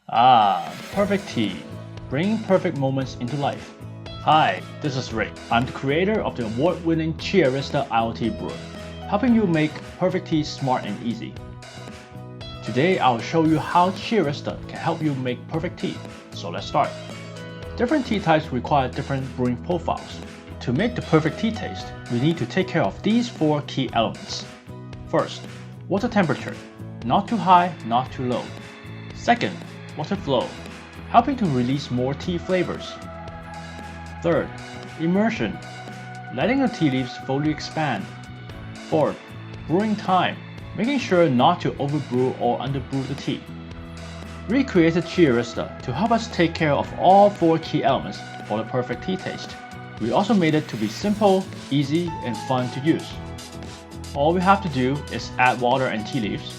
Perfect tea, bringing perfect moments into life. Hi, this is Ray. I'm the creator of the award-winning Aerista IoT brewer, helping you make perfect tea smart and easy. Today, I'll show you how Aerista can help you make perfect tea. So let's start. Different tea types require different brewing profiles. To make the perfect tea taste, we need to take care of these 4 key elements. First, water temperature, not too high, not too low. Second, water flow, helping to release more tea flavors. Third, immersion, letting the tea leaves fully expand. Fourth, brewing time, making sure not to overbrew or underbrew the tea. We created Aerista to help us take care of all 4 key elements for the perfect tea taste. We also made it to be simple, easy, and fun to use. All we have to do is add water and tea leaves,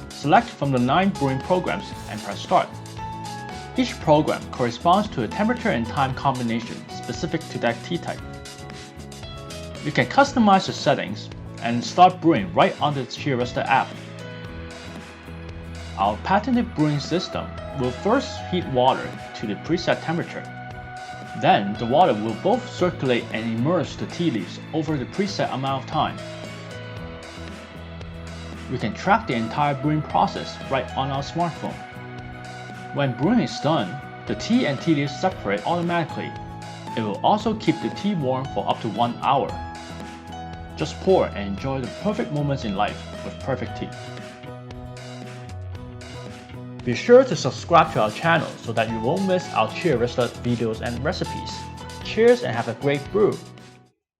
select from the 9 brewing programs, and press start. Each program corresponds to a temperature and time combination specific to that tea type. You can customize the settings and start brewing right on the Aerista app. Our patented brewing system will first heat water to the preset temperature. Then the water will both circulate and immerse the tea leaves over the preset amount of time. We can track the entire brewing process right on our smartphone. When brewing is done, the tea and tea leaves separate automatically. It will also keep the tea warm for up to 1 hour. Just pour and enjoy the perfect moments in life with perfect tea. Be sure to subscribe to our channel so that you won't miss our Aerista videos and recipes. Cheers and have a great brew!